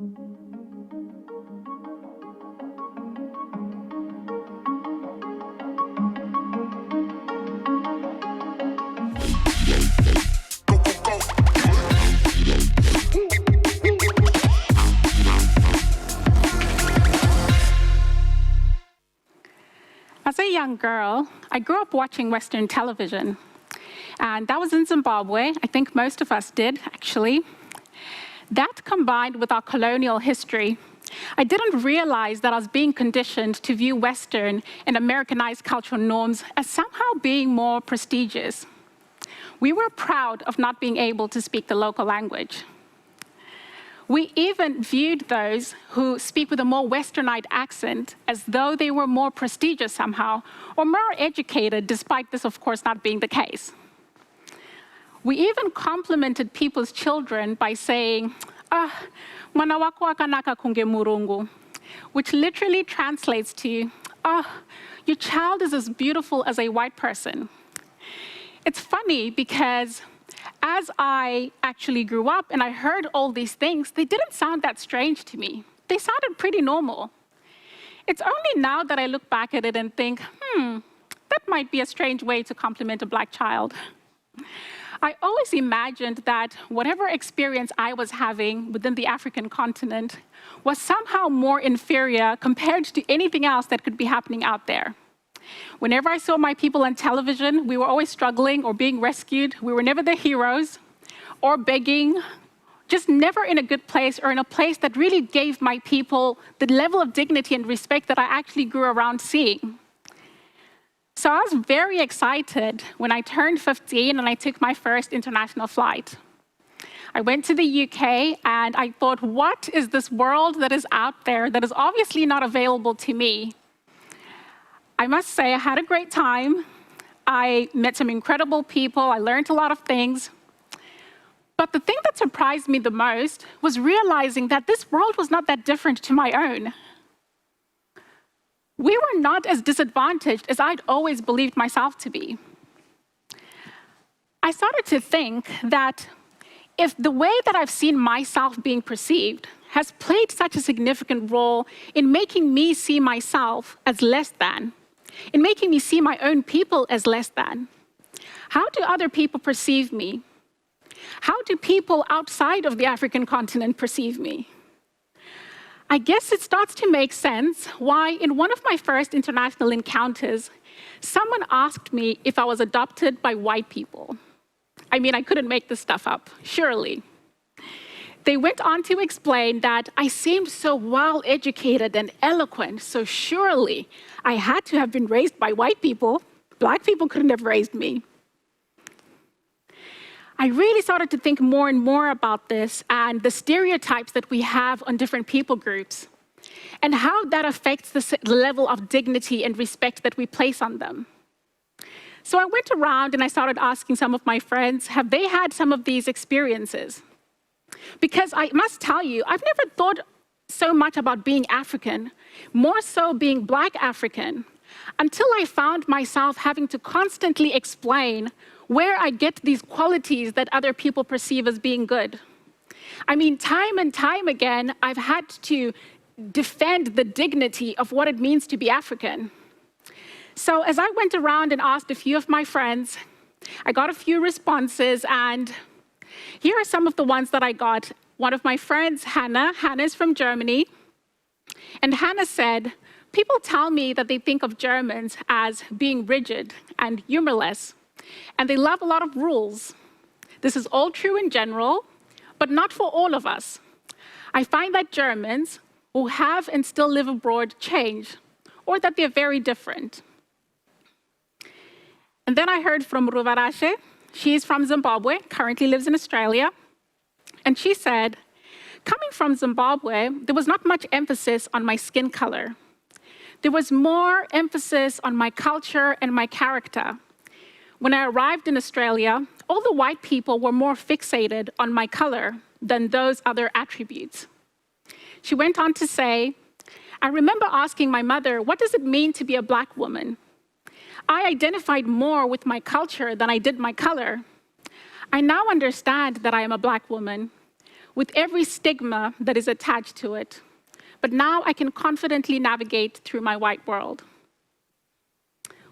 As a young girl, I grew up watching Western television. And that was in Zimbabwe. I think most of us did, actually. That combined with our colonial history, I didn't realize that I was being conditioned to view Western and Americanized cultural norms as somehow being more prestigious. We were proud of not being able to speak the local language. We even viewed those who speak with a more westernized accent as though they were more prestigious somehow, or more educated, despite this, of course, not being the case. We even complimented people's children by saying, "Mwana wako akanaka kunge murungu," which literally translates to, your child is as beautiful as a white person. It's funny because as I actually grew up and I heard all these things, they didn't sound that strange to me. They sounded pretty normal. It's only now that I look back at it and think, that might be a strange way to compliment a Black child. I always imagined that whatever experience I was having within the African continent was somehow more inferior compared to anything else that could be happening out there. Whenever I saw my people on television, we were always struggling or being rescued. We were never the heroes or begging, just never in a good place or in a place that really gave my people the level of dignity and respect that I actually grew around seeing. So I was very excited when I turned 15 and I took my first international flight. I went to the UK and I thought, what is this world that is out there that is obviously not available to me? I must say I had a great time. I met some incredible people. I learned a lot of things. But the thing that surprised me the most was realizing that this world was not that different to my own. We were not as disadvantaged as I'd always believed myself to be. I started to think that if the way that I've seen myself being perceived has played such a significant role in making me see myself as less than, in making me see my own people as less than, how do other people perceive me? How do people outside of the African continent perceive me? I guess it starts to make sense why in one of my first international encounters, someone asked me if I was adopted by white people. I mean, I couldn't make this stuff up, surely. They went on to explain that I seemed so well-educated and eloquent, so surely I had to have been raised by white people. Black people couldn't have raised me. I really started to think more and more about this and the stereotypes that we have on different people groups and how that affects the level of dignity and respect that we place on them. So I went around and I started asking some of my friends, have they had some of these experiences? Because I must tell you, I've never thought so much about being African, more so being Black African, until I found myself having to constantly explain where I get these qualities that other people perceive as being good. I mean, time and time again, I've had to defend the dignity of what it means to be African. So as I went around and asked a few of my friends, I got a few responses, and here are some of the ones that I got. One of my friends, Hannah is from Germany, and Hannah said, people tell me that they think of Germans as being rigid and humorless, and they love a lot of rules. This is all true in general, but not for all of us. I find that Germans who have and still live abroad change, or that they're very different. And then I heard from Ruvarashe. She's from Zimbabwe, currently lives in Australia. And she said, coming from Zimbabwe, there was not much emphasis on my skin color. There was more emphasis on my culture and my character. When I arrived in Australia, all the white people were more fixated on my color than those other attributes. She went on to say, I remember asking my mother, what does it mean to be a Black woman? I identified more with my culture than I did my color. I now understand that I am a Black woman. with every stigma that is attached to it. But now I can confidently navigate through my white world.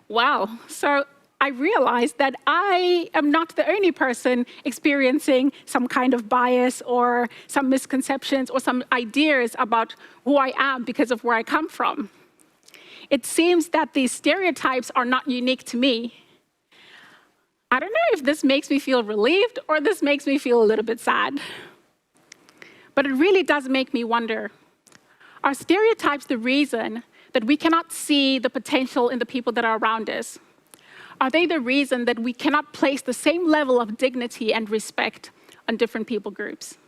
Wow, so I realized that I am not the only person experiencing some kind of bias or some misconceptions or some ideas about who I am because of where I come from. It seems that these stereotypes are not unique to me. I don't know if this makes me feel relieved or this makes me feel a little bit sad. But it really does make me wonder, are stereotypes the reason that we cannot see the potential in the people that are around us? Are they the reason that we cannot place the same level of dignity and respect on different people groups?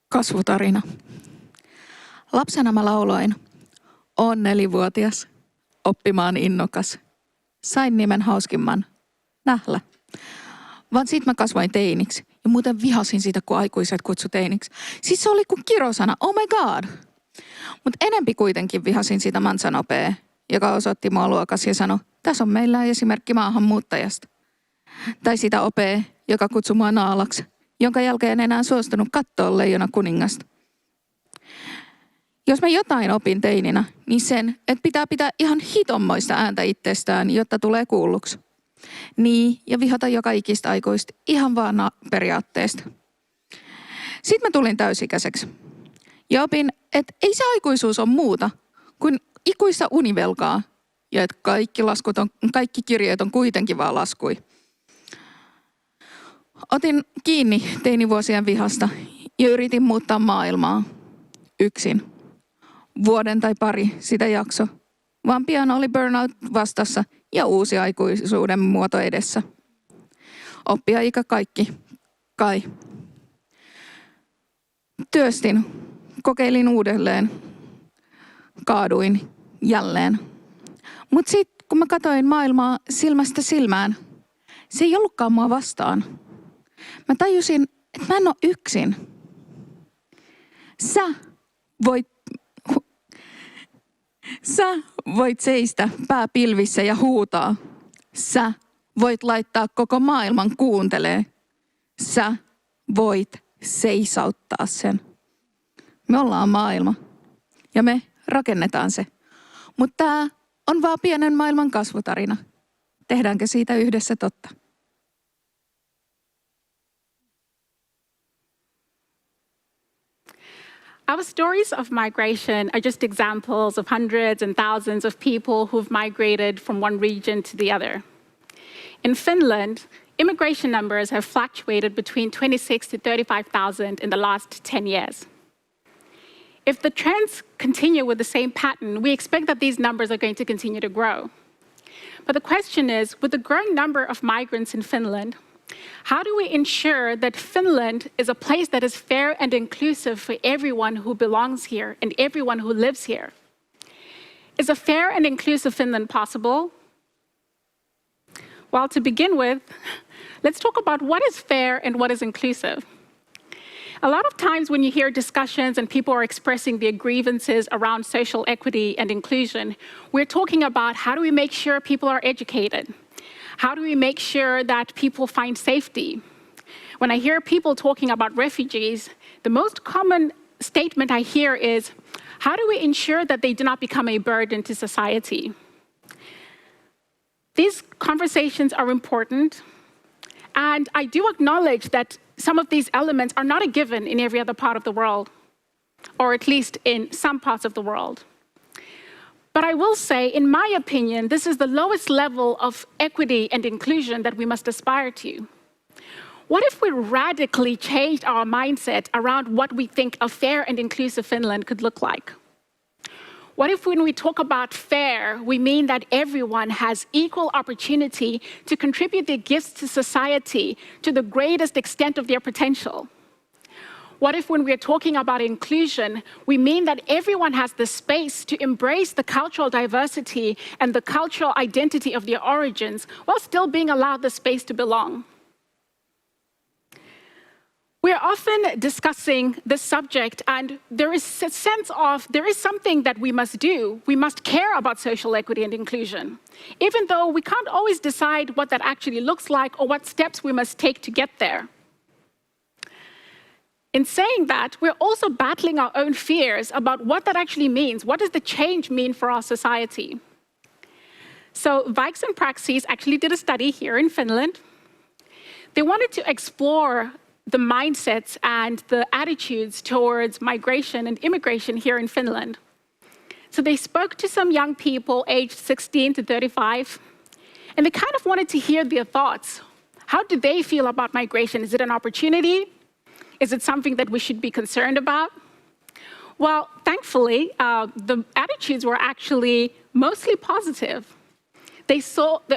Kasvutarina. Lapsena mä lauloin, oon 4-vuotias, oppimaan innokas. Sain nimen hauskimman, Nählä. Vaan sit mä kasvoin teiniksi ja muuten vihasin sitä, kun aikuiset kutsu teiniksi. Siis se oli kuin kirosana, oh my god. Mut enempi kuitenkin vihasin sitä mansanopea, joka osoitti mua luokas ja sanoi, tässä on meillä esimerkki maahanmuuttajasta. Tai sitä opea, joka kutsui mua naalaksi, jonka jälkeen en enää suostunut katsoa Leijona kuningasta. Jos mä jotain opin teininä, niin sen, että pitää ihan hitommoista ääntä itsestään, jotta tulee kuulluksi. Niin, ja vihata joka ikistä aikuista ihan vaan periaatteesta. Sitten mä tulin täysikäiseksi. Ja opin, että ei se aikuisuus ole muuta kuin ikuista univelkaa. Ja että kaikki kirjeet on kuitenkin vaan laskui. Otin kiinni teinivuosien vihasta ja yritin muuttaa maailmaa yksin. Vuoden tai pari sitä jakso, vaan pian oli burnout vastassa ja uusi aikuisuuden muoto edessä. Oppia-ikä kaikki, kai. Työstin, kokeilin uudelleen, kaaduin jälleen. Mut sitten kun mä katsoin maailmaa silmästä silmään, se ei ollutkaan mua vastaan. Mä tajusin, että mä en ole yksin. Sä voit seistä pää pilvissä ja huutaa. Sä voit laittaa koko maailman kuuntelee. Sä voit seisauttaa sen. Me ollaan maailma ja me rakennetaan se. Mutta tää on vaan pienen maailman kasvutarina. Tehdäänkö siitä yhdessä totta? Our stories of migration are just examples of hundreds and thousands of people who've migrated from one region to the other. In Finland, immigration numbers have fluctuated between 26,000 to 35,000 in the last 10 years. If the trends continue with the same pattern, we expect that these numbers are going to continue to grow. But the question is, with the growing number of migrants in Finland, how do we ensure that Finland is a place that is fair and inclusive for everyone who belongs here and everyone who lives here? Is a fair and inclusive Finland possible? Well, to begin with, let's talk about what is fair and what is inclusive. A lot of times when you hear discussions and people are expressing their grievances around social equity and inclusion, we're talking about how do we make sure people are educated? How do we make sure that people find safety? When I hear people talking about refugees, the most common statement I hear is, how do we ensure that they do not become a burden to society? These conversations are important, and I do acknowledge that some of these elements are not a given in every other part of the world, or at least in some parts of the world. But I will say, in my opinion, this is the lowest level of equity and inclusion that we must aspire to. What if we radically changed our mindset around what we think a fair and inclusive Finland could look like? What if when we talk about fair, we mean that everyone has equal opportunity to contribute their gifts to society to the greatest extent of their potential? What if when we're talking about inclusion, we mean that everyone has the space to embrace the cultural diversity and the cultural identity of their origins while still being allowed the space to belong? We're often discussing this subject, and there is a sense of there is something that we must do. We must care about social equity and inclusion, even though we can't always decide what that actually looks like or what steps we must take to get there. In saying that, we're also battling our own fears about what that actually means. What does the change mean for our society? So Vikes and Praxis actually did a study here in Finland. They wanted to explore the mindsets and the attitudes towards migration and immigration here in Finland. So they spoke to some young people aged 16 to 35, and they kind of wanted to hear their thoughts. How do they feel about migration? Is it an opportunity? Is it something that we should be concerned about? Well, thankfully, the attitudes were actually mostly positive. They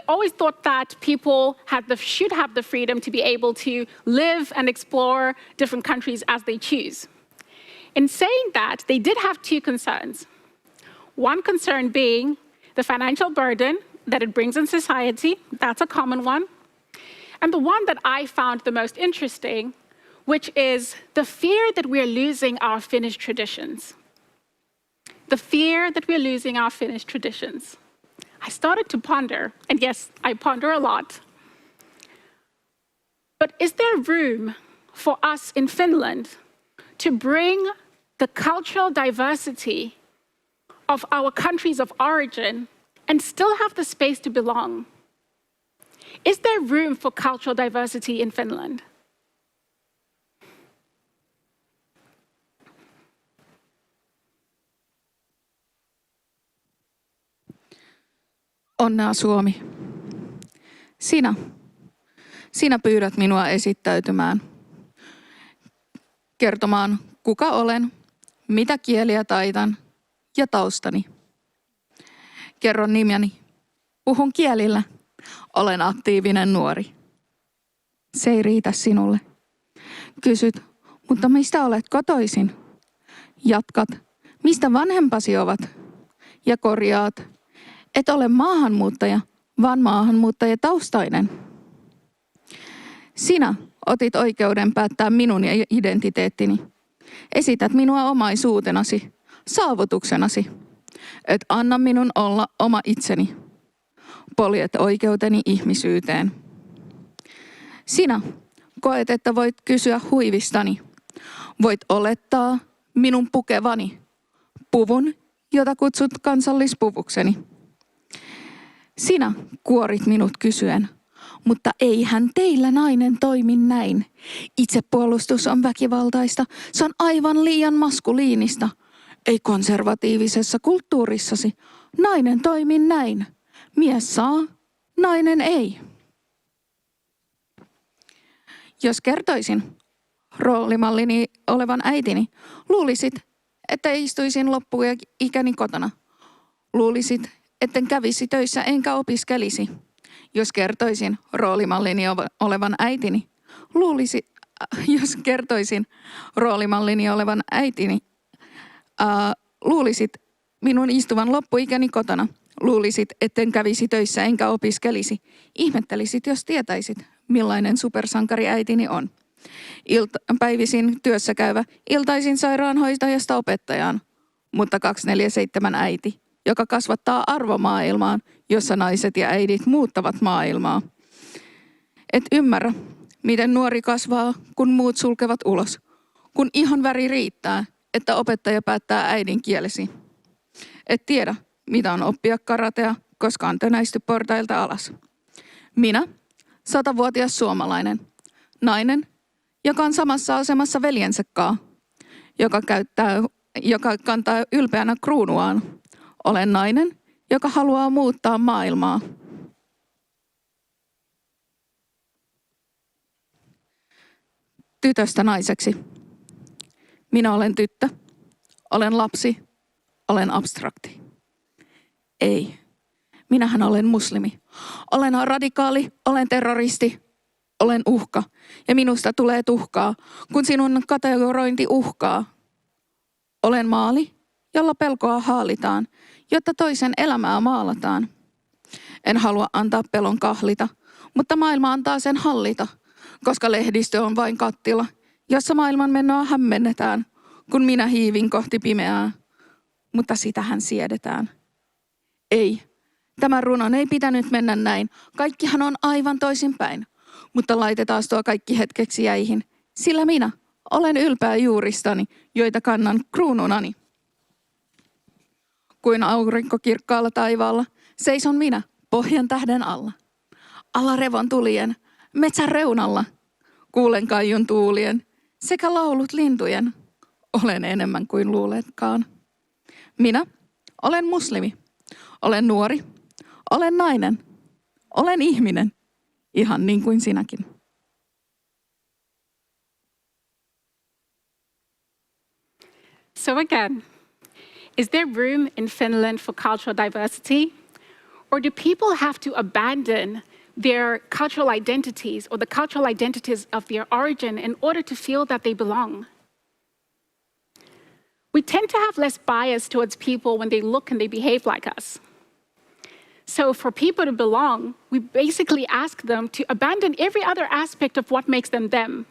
always thought that people should have the freedom to be able to live and explore different countries as they choose. In saying that, they did have two concerns. One concern being the financial burden that it brings in society. That's a common one. And the one that I found the most interesting, which is the fear that we're losing our Finnish traditions. The fear that we're losing our Finnish traditions. I started to ponder, and yes, I ponder a lot. But is there room for us in Finland to bring the cultural diversity of our countries of origin and still have the space to belong? Is there room for cultural diversity in Finland? Onnea Suomi. Sinä pyydät minua esittäytymään, kertomaan kuka olen, mitä kieliä taitan ja taustani. Kerron nimeni, puhun kielillä, olen aktiivinen nuori. Se ei riitä sinulle. Kysyt, mutta mistä olet kotoisin? Jatkat, mistä vanhempasi ovat? Ja korjaat, et ole maahanmuuttaja, vaan maahanmuuttajataustainen. Sinä otit oikeuden päättää minun identiteettini. Esität minua omaisuutenasi, saavutuksenasi. Et anna minun olla oma itseni. Poljet oikeuteni ihmisyyteen. Sinä koet, että voit kysyä huivistani. Voit olettaa minun pukevani puvun, jota kutsut kansallispuvukseni. Sinä kuorit minut kysyen, mutta eihän teillä nainen toimi näin. Itsepuolustus on väkivaltaista, se on aivan liian maskuliinista. Ei konservatiivisessa kulttuurissasi. Nainen toimi näin. Mies saa, nainen ei. Jos kertoisin roolimallini olevan äitini, luulisit, että istuisin loppuikäni kotona. Luulisit, etten kävisi töissä enkä opiskelisi. Jos kertoisin roolimallini olevan äitini, luulisit minun istuvan loppuikäni kotona. Luulisit, etten kävisi töissä enkä opiskelisi. Ihmettelisit, jos tietäisit, millainen supersankari äitini on. Päivisin työssä käyvä, iltaisin sairaanhoitajasta opettajaan, mutta 247 äiti, joka kasvattaa arvomaailmaan, jossa naiset ja äidit muuttavat maailmaa. Et ymmärrä, miten nuori kasvaa, kun muut sulkevat ulos, kun ihon väri riittää, että opettaja päättää äidinkielesi. Et tiedä, mitä on oppia karatea, koska on tönäisty portailta alas. Minä, 100-vuotias suomalainen, nainen, joka on samassa asemassa veljensä kaa, joka kantaa ylpeänä kruunuaan. Olen nainen, joka haluaa muuttaa maailmaa. Tytöstä naiseksi. Minä olen tyttö, olen lapsi, olen abstrakti. Ei, minähän olen muslimi. Olen radikaali, olen terroristi, olen uhka. Ja minusta tulee tuhkaa, kun sinun kategorointi uhkaa. Olen maali, jolla pelkoa haalitaan, jotta toisen elämää maalataan. En halua antaa pelon kahlita, mutta maailma antaa sen hallita, koska lehdistö on vain kattila jossa maailman menoa hämmennetään, kun minä hiivin kohti pimeää, mutta sitähän siedetään. Ei, tämän runon ei pitänyt mennä näin. Kaikkihan on aivan toisinpäin, mutta laitetaan tuo kaikki hetkeksi jäihin, sillä minä olen ylpeä juuristani, joita kannan kruununani. Kuin aurinko kirkkaalla taivaalla, seison minä pohjan tähden alla. Alla revon tulien, metsän reunalla, kuulen kaiun tuulien sekä laulut lintujen. Olen enemmän kuin luuletkaan. Minä olen muslimi, olen nuori, olen nainen, olen ihminen, ihan niin kuin sinäkin. So again, is there room in Finland for cultural diversity? Or do people have to abandon their cultural identities or the cultural identities of their origin in order to feel that they belong? We tend to have less bias towards people when they look and they behave like us. So for people to belong, we basically ask them to abandon every other aspect of what makes them them.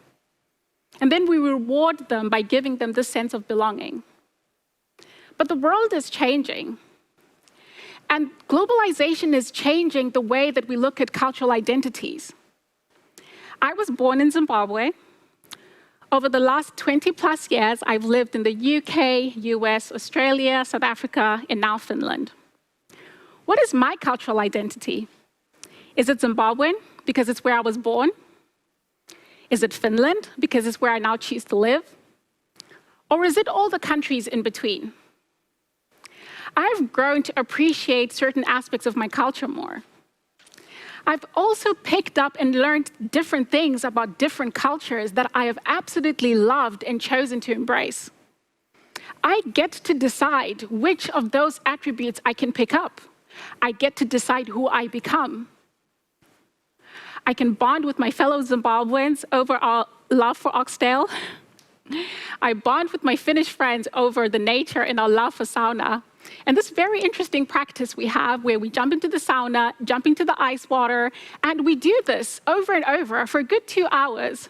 And then we reward them by giving them this sense of belonging. But the world is changing. And globalization is changing the way that we look at cultural identities. I was born in Zimbabwe. Over the last 20 plus years, I've lived in the UK, US, Australia, South Africa, and now Finland. What is my cultural identity? Is it Zimbabwean because it's where I was born? Is it Finland because it's where I now choose to live? Or is it all the countries in between? I've grown to appreciate certain aspects of my culture more. I've also picked up and learned different things about different cultures that I have absolutely loved and chosen to embrace. I get to decide which of those attributes I can pick up. I get to decide who I become. I can bond with my fellow Zimbabweans over our love for oxtail. I bond with my Finnish friends over the nature and our love for sauna. And this very interesting practice we have where we jump into the sauna, jump into the ice water, and we do this over and over for a good 2 hours.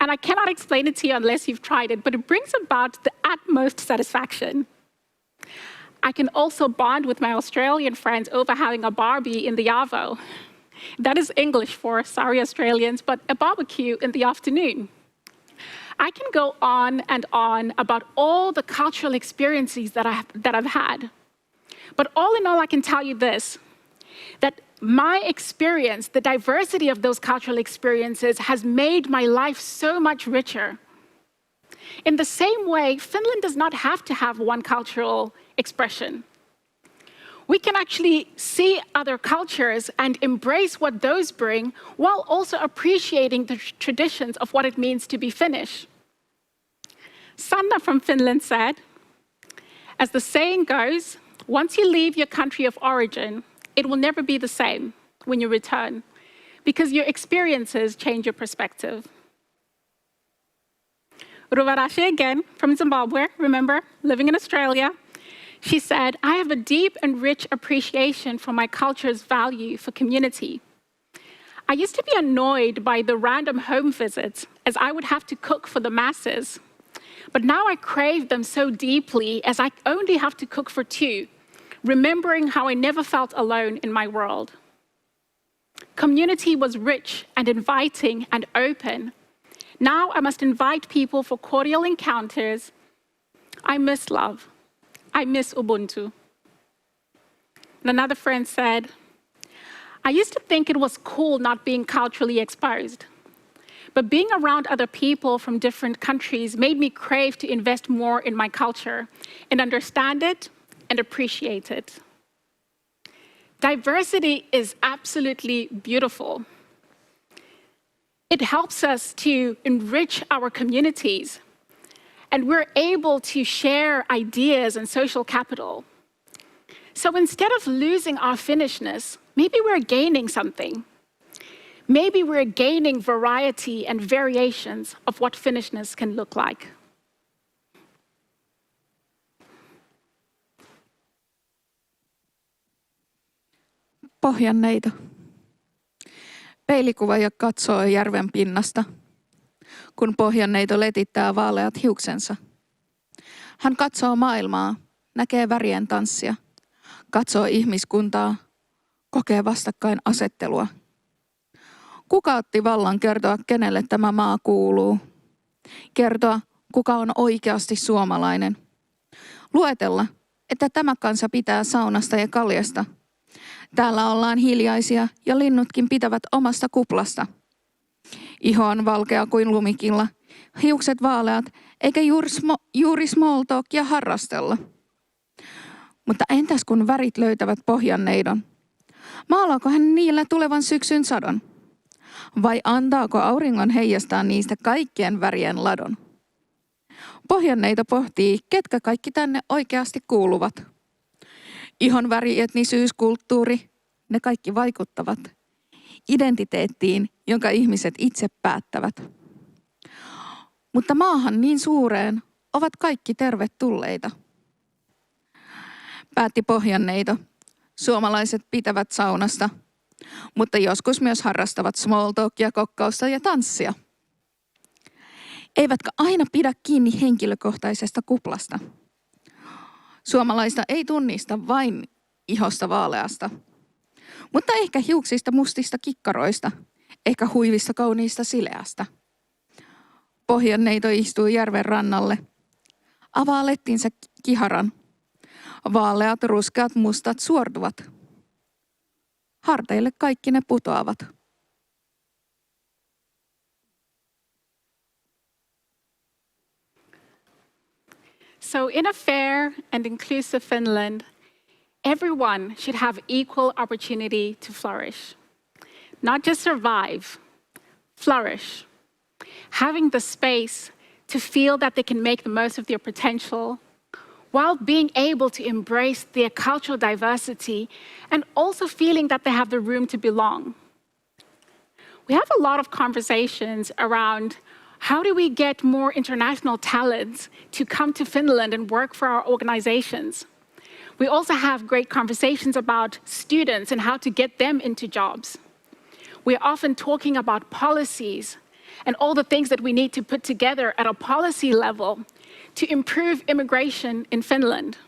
And I cannot explain it to you unless you've tried it, but it brings about the utmost satisfaction. I can also bond with my Australian friends over having a barbie in the arvo. That is English for, sorry Australians, but a barbecue in the afternoon. I can go on and on about all the cultural experiences that I've had. But all in all, I can tell you this, that my experience, the diversity of those cultural experiences has made my life so much richer. In the same way, Finland does not have to have one cultural expression. We can actually see other cultures and embrace what those bring while also appreciating the traditions of what it means to be Finnish. Sanna from Finland said, as the saying goes, once you leave your country of origin, it will never be the same when you return, because your experiences change your perspective. Ruvarashi again, from Zimbabwe, remember, living in Australia. She said, I have a deep and rich appreciation for my culture's value for community. I used to be annoyed by the random home visits, as I would have to cook for the masses. But now I crave them so deeply, as I only have to cook for 2, remembering how I never felt alone in my world. Community was rich and inviting and open. Now I must invite people for cordial encounters. I miss love. I miss Ubuntu. And another friend said, I used to think it was cool not being culturally exposed. But being around other people from different countries made me crave to invest more in my culture and understand it and appreciate it. Diversity is absolutely beautiful. It helps us to enrich our communities, and we're able to share ideas and social capital. So instead of losing our Finnishness, maybe we're gaining something. Maybe we're gaining variety and variations of what Finnishness can look like. Pohjanneito. Peilikuva ja katsoo järven pinnasta. kun pohjanneito letittää vaaleat hiuksensa. Hän katsoo maailmaa, näkee värien tanssia, katsoo ihmiskuntaa, kokee vastakkainasettelua. Kuka otti vallan kertoa, kenelle tämä maa kuuluu? Kertoa, kuka on oikeasti suomalainen. Luetella, että tämä kansa pitää saunasta ja kaljasta. Täällä ollaan hiljaisia ja linnutkin pitävät omasta kuplasta. Iho on valkea kuin lumikilla, hiukset vaaleat, eikä juuri small talkia harrastella. Mutta entäs kun värit löytävät pohjanneidon? Maalaako hän niillä tulevan syksyn sadon? Vai antaako auringon heijastaa niistä kaikkien värien ladon? Pohjanneito pohtii, ketkä kaikki tänne oikeasti kuuluvat. Ihon väri, etnisyys, kulttuuri, ne kaikki vaikuttavat identiteettiin, jonka ihmiset itse päättävät. Mutta maahan niin suureen ovat kaikki tervetulleita. Päätti pohjanneito. Suomalaiset pitävät saunasta, mutta joskus myös harrastavat small talkia, kokkausta ja tanssia. Eivätkä aina pidä kiinni henkilökohtaisesta kuplasta. Suomalaista ei tunnista vain ihosta vaaleasta, mutta ehkä hiuksista mustista kikkaroista, ehkä huivista kauniista sileästä. Pohjanneito istuu järven rannalle, avaa lettinsä kiharan. Vaaleat, ruskeat, mustat suortuvat. Harteille kaikki ne putoavat. So in a fair and inclusive Finland, everyone should have equal opportunity to flourish. Not just survive, flourish. Having the space to feel that they can make the most of their potential while being able to embrace their cultural diversity and also feeling that they have the room to belong. We have a lot of conversations around how do we get more international talents to come to Finland and work for our organizations. We also have great conversations about students and how to get them into jobs. We're often talking about policies and all the things that we need to put together at a policy level to improve immigration in Finland.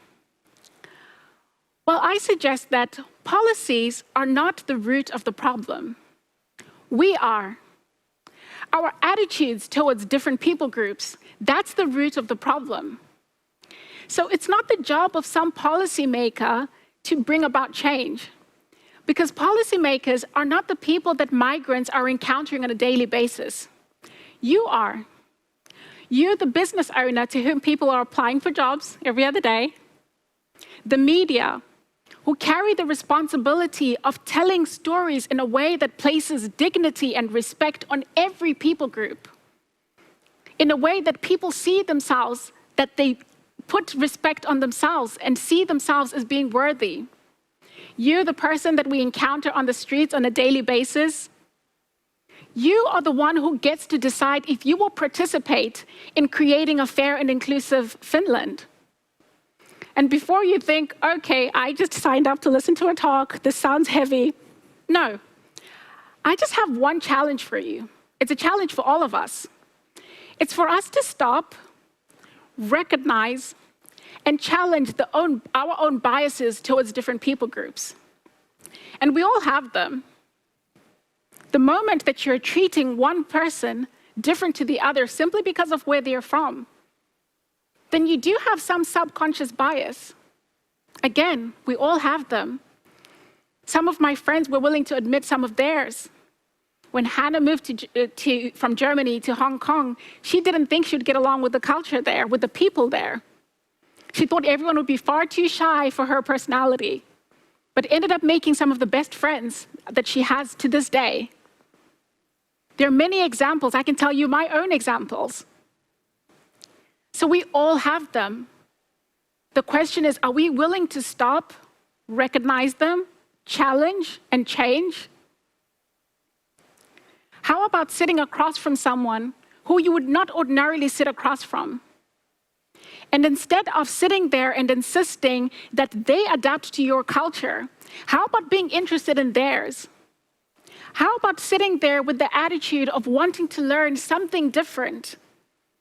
Well, I suggest that policies are not the root of the problem. We are. Our attitudes towards different people groups, that's the root of the problem. So it's not the job of some policymaker to bring about change, because policymakers are not the people that migrants are encountering on a daily basis. You are. You're the business owner to whom people are applying for jobs every other day. The media, who carry the responsibility of telling stories in a way that places dignity and respect on every people group. In a way that people see themselves, that they put respect on themselves and see themselves as being worthy. You're the person that we encounter on the streets on a daily basis. You are the one who gets to decide if you will participate in creating a fair and inclusive Finland. And before you think, okay, I just signed up to listen to a talk, this sounds heavy. No, I just have one challenge for you. It's a challenge for all of us. It's for us to stop, recognize, and challenge our own biases towards different people groups. And we all have them. The moment that you're treating one person different to the other simply because of where they're from, then you do have some subconscious bias. Again, we all have them. Some of my friends were willing to admit some of theirs. When Hannah moved from Germany to Hong Kong, she didn't think she'd get along with the culture there, with the people there. She thought everyone would be far too shy for her personality, but ended up making some of the best friends that she has to this day. There are many examples. I can tell you my own examples. So we all have them. The question is, are we willing to stop, recognize them, challenge, and change? How about sitting across from someone who you would not ordinarily sit across from? And instead of sitting there and insisting that they adapt to your culture, how about being interested in theirs? How about sitting there with the attitude of wanting to learn something different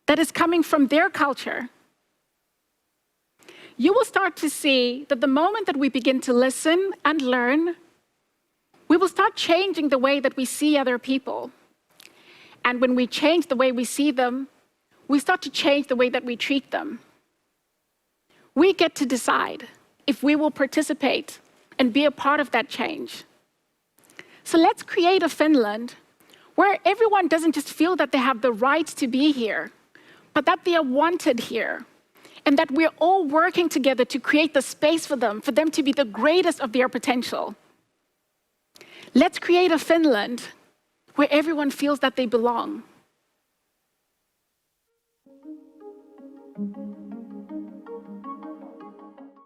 that is coming from their culture? You will start to see that the moment that we begin to listen and learn, we will start changing the way that we see other people. And when we change the way we see them, we start to change the way that we treat them. We get to decide if we will participate and be a part of that change. So let's create a Finland where everyone doesn't just feel that they have the right to be here, but that they are wanted here, and that we're all working together to create the space for them to be the greatest of their potential. Let's create a Finland where everyone feels that they belong.